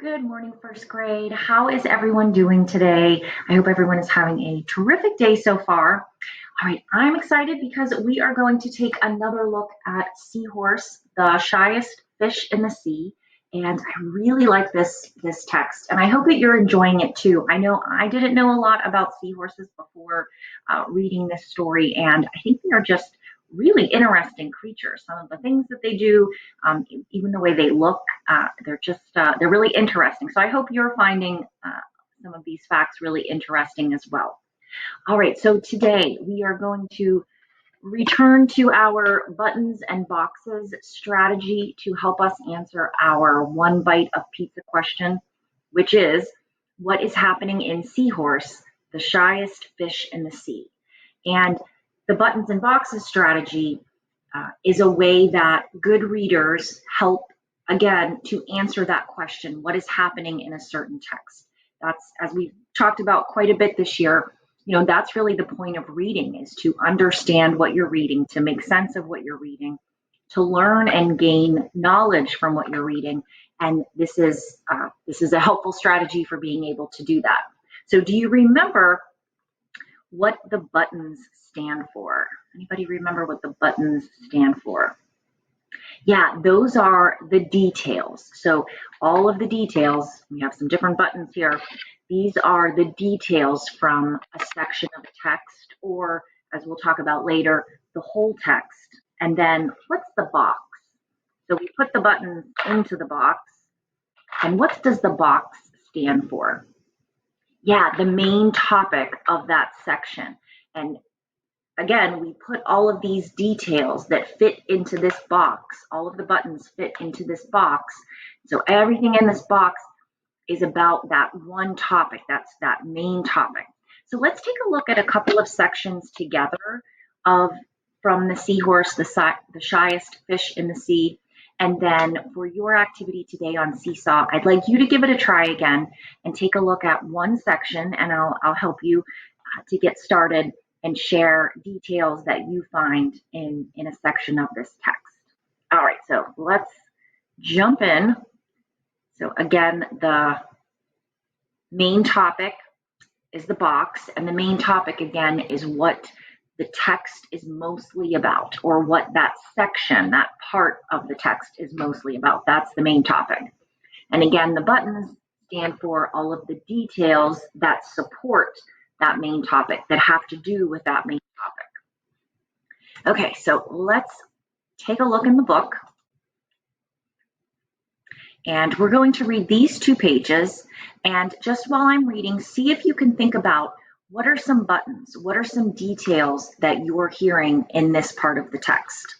Good morning, first grade. How is everyone doing today? I hope everyone is having a terrific day so far. All right, I'm excited because we are going to take another look at Seahorse, the shyest fish in the sea. And I really like this text, and I hope that you're enjoying it too. I know I didn't know a lot about seahorses before reading this story, and I think they are just really interesting creatures. Some of the things that they do, even the way they look, they're really interesting. So I hope you're finding some of these facts really interesting as well. All right, so today we are going to return to our buttons and boxes strategy to help us answer our one bite of pizza question, which is what is happening in Seahorse, the shyest fish in the sea? And the buttons and boxes strategy is a way that good readers help, again, to answer that question, what is happening in a certain text? That's, as we've talked about quite a bit this year, that's really the point of reading, is to understand what you're reading, to make sense of what you're reading, to learn and gain knowledge from what you're reading. And this is a helpful strategy for being able to do that. So do you remember what the buttons stand for? Anybody remember what the buttons stand for? Yeah, those are the details. So all of the details, we have some different buttons here. These are the details from a section of a text, or as we'll talk about later, the whole text. And then what's the box? So we put the buttons into the box. And what does the box stand for? Yeah, the main topic of that section. And again, we put all of these details that fit into this box. All of the buttons fit into this box. So everything in this box is about that one topic. That's that main topic. So let's take a look at a couple of sections together from the Seahorse, the shyest fish in the sea. And then for your activity today on Seesaw, I'd like you to give it a try again and take a look at one section, and I'll help you to get started and share details that you find in a section of this text. All right, so let's jump in. So again, the main topic is the box, and the main topic again is what the text is mostly about, or what that section, that part of the text is mostly about. That's the main topic. And again, the buttons stand for all of the details that support that main topic, that have to do with that main topic. Okay, so let's take a look in the book. And we're going to read these 2 pages. And just while I'm reading, see if you can think about what are some buttons, what are some details that you're hearing in this part of the text.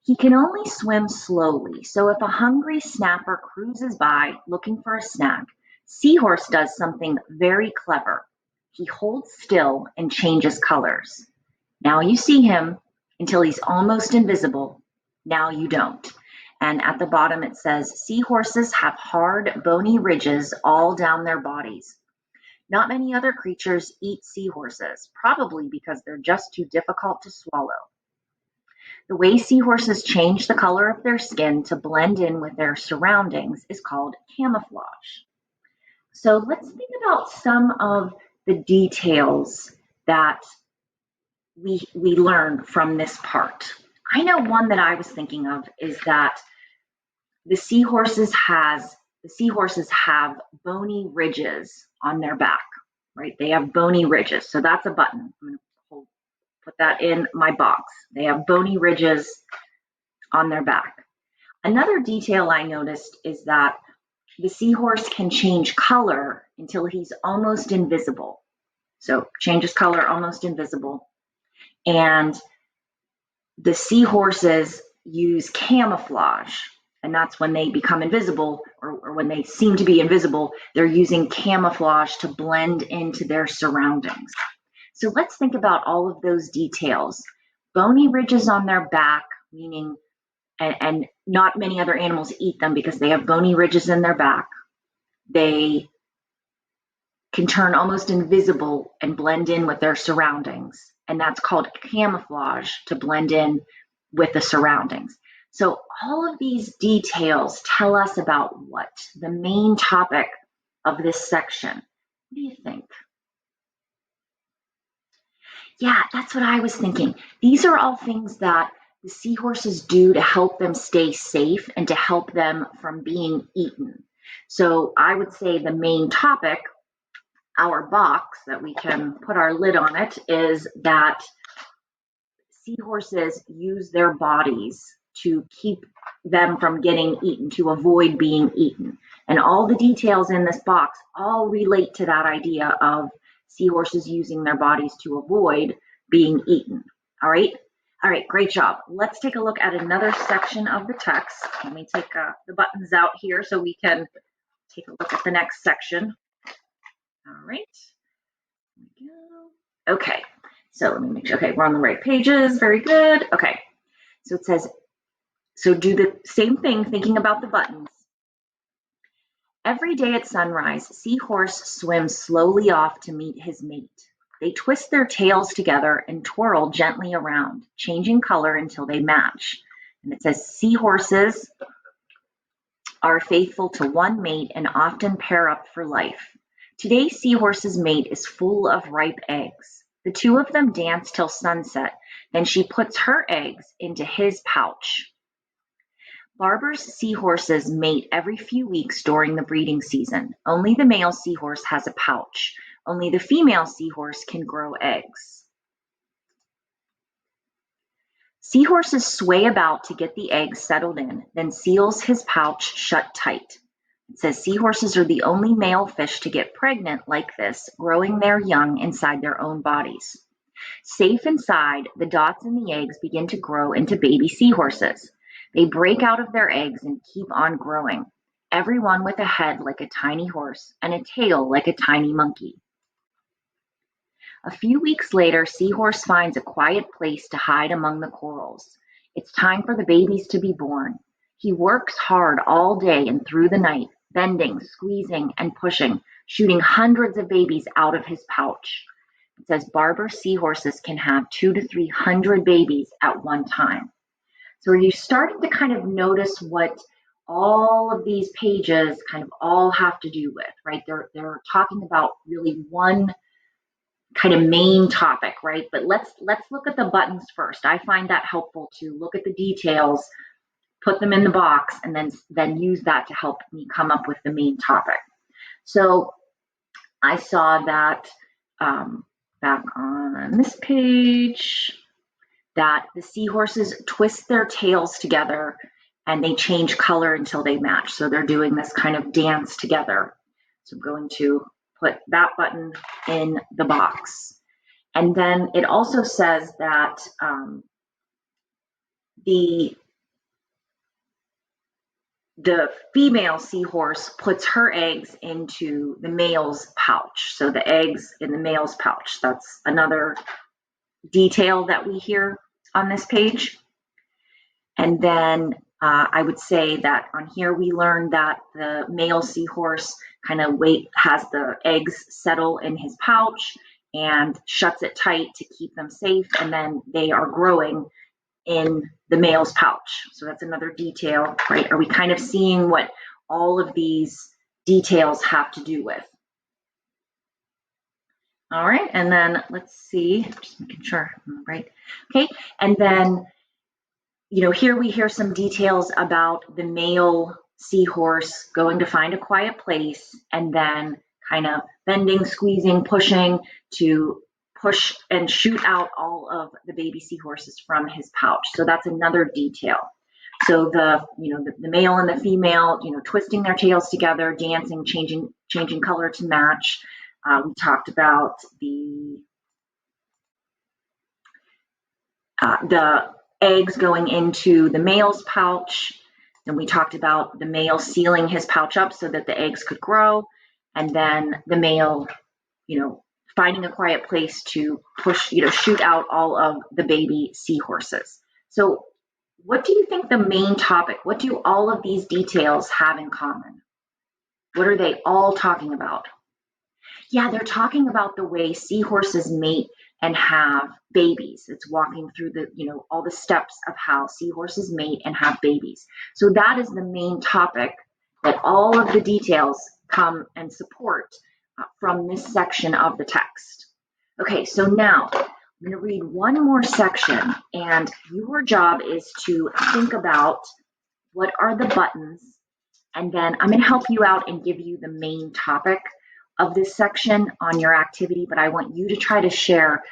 He can only swim slowly, so if a hungry snapper cruises by looking for a snack, Seahorse does something very clever. He holds still and changes colors. Now you see him until he's almost invisible. Now you don't. And at the bottom it says, seahorses have hard, bony ridges all down their bodies. Not many other creatures eat seahorses, probably because they're just too difficult to swallow. The way seahorses change the color of their skin to blend in with their surroundings is called camouflage. So let's think about some of the details that we learn from this part. I know one that I was thinking of is that the seahorses have bony ridges on their back, right? They have bony ridges, so that's a button. I'm going to put that in my box. They have bony ridges on their back. Another detail I noticed is that the seahorse can change color until he's almost invisible. So changes color, almost invisible. And the seahorses use camouflage, and that's when they become invisible, or when they seem to be invisible, they're using camouflage to blend into their surroundings. So let's think about all of those details. Bony ridges on their back, meaning, and not many other animals eat them because they have bony ridges in their back. They can turn almost invisible and blend in with their surroundings. And that's called camouflage, to blend in with the surroundings. So all of these details tell us about what? The main topic of this section. What do you think? Yeah, that's what I was thinking. These are all things that the seahorses do to help them stay safe and to help them from being eaten. So I would say the main topic, our box that we can put our lid on it, is that seahorses use their bodies to keep them from getting eaten, to avoid being eaten. And all the details in this box all relate to that idea of seahorses using their bodies to avoid being eaten. All right? All right, great job. Let's take a look at another section of the text. Let me take the buttons out here so we can take a look at the next section. All right. Here we go. Okay. So let me make sure. Okay, we're on the right pages. Very good. Okay. So it says, so do the same thing thinking about the buttons. Every day at sunrise, Seahorse swims slowly off to meet his mate. They twist their tails together and twirl gently around, changing color until they match. And it says seahorses are faithful to one mate and often pair up for life. Today's seahorse's mate is full of ripe eggs. The two of them dance till sunset, then she puts her eggs into his pouch. Barber's seahorses mate every few weeks during the breeding season. Only the male seahorse has a pouch. Only the female seahorse can grow eggs. Seahorses sway about to get the eggs settled in, then seals his pouch shut tight. It says seahorses are the only male fish to get pregnant like this, growing their young inside their own bodies. Safe inside, the dots in the eggs begin to grow into baby seahorses. They break out of their eggs and keep on growing, every one with a head like a tiny horse and a tail like a tiny monkey. A few weeks later, Seahorse finds a quiet place to hide among the corals. It's time for the babies to be born. He works hard all day and through the night, bending, squeezing, and pushing, shooting hundreds of babies out of his pouch. It says Barber seahorses can have 200 to 300 babies at one time. So are you starting to kind of notice what all of these pages kind of all have to do with, right? They're talking about really one kind of main topic, right? But let's look at the buttons first. I find that helpful to look at the details, put them in the box, and then use that to help me come up with the main topic. So I saw that back on this page, that the seahorses twist their tails together and they change color until they match. So they're doing this kind of dance together. So I'm going to put that button in the box. And then it also says that the female seahorse puts her eggs into the male's pouch. So the eggs in the male's pouch. That's another detail that we hear on this page. And then I would say that on here we learned that the male seahorse kind of has the eggs settle in his pouch and shuts it tight to keep them safe, and then they are growing in the male's pouch. So that's another detail, right? Are we kind of seeing what all of these details have to do with? All right, and then let's see, just making sure I'm right. Okay, and then, you know, here we hear some details about the male seahorse going to find a quiet place and then kind of bending, squeezing, pushing to push and shoot out all of the baby seahorses from his pouch. So that's another detail. So the male and the female, twisting their tails together, dancing, changing color to match. We talked about the eggs going into the male's pouch. Then we talked about the male sealing his pouch up so that the eggs could grow. And then the male, finding a quiet place to push, shoot out all of the baby seahorses. So what do you think the main topic, what do all of these details have in common? What are they all talking about? Yeah, they're talking about the way seahorses mate and have babies. It's walking through the, all the steps of how seahorses mate and have babies. So that is the main topic that all of the details come and support from this section of the text. Okay, so now I'm going to read one more section, and your job is to think about what are the buttons, and then I'm going to help you out and give you the main topic of this section on your activity, but I want you to try to share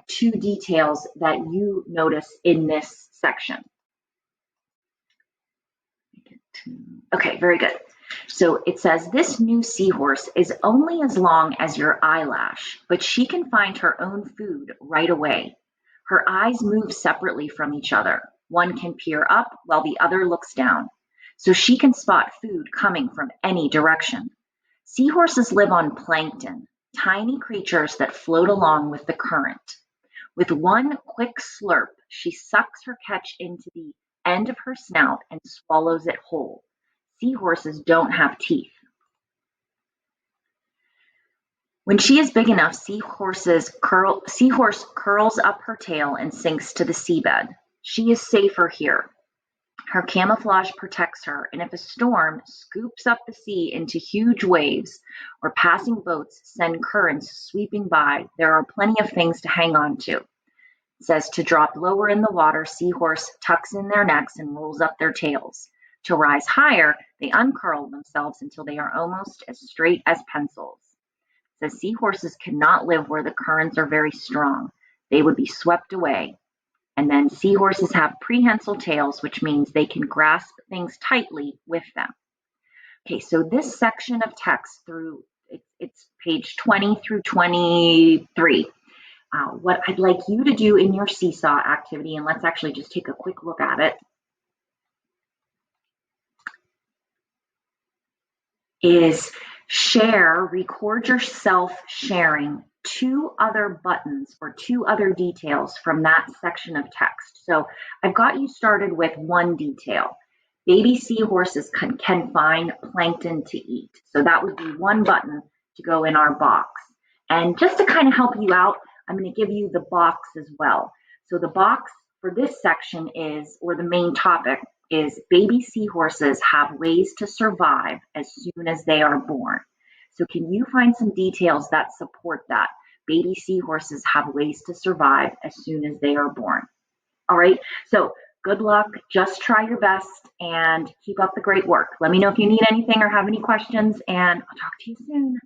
2 details that you notice in this section. Okay, very good. So it says, this new seahorse is only as long as your eyelash, but she can find her own food right away. Her eyes move separately from each other. One can peer up while the other looks down, so she can spot food coming from any direction. Seahorses live on plankton, tiny creatures that float along with the current. With one quick slurp, she sucks her catch into the end of her snout and swallows it whole. Seahorses don't have teeth. When she is big enough, seahorse curls up her tail and sinks to the seabed. She is safer here. Her camouflage protects her, and if a storm scoops up the sea into huge waves or passing boats send currents sweeping by, there are plenty of things to hang on to. It says to drop lower in the water, seahorse tucks in their necks and rolls up their tails. To rise higher, they uncurl themselves until they are almost as straight as pencils. It says seahorses cannot live where the currents are very strong. They would be swept away. And then seahorses have prehensile tails, which means they can grasp things tightly with them. Okay, so this section of text it's page 20 through 23. What I'd like you to do in your seesaw activity, and let's actually just take a quick look at it, is record yourself sharing 2 other buttons or 2 other details from that section of text. So I've got you started with one detail. Baby seahorses can find plankton to eat. So that would be one button to go in our box. And just to kind of help you out, I'm going to give you the box as well. So the box for this section is, or the main topic, is baby seahorses have ways to survive as soon as they are born. So can you find some details that support that? Baby seahorses have ways to survive as soon as they are born. All right, so good luck. Just try your best and keep up the great work. Let me know if you need anything or have any questions, and I'll talk to you soon.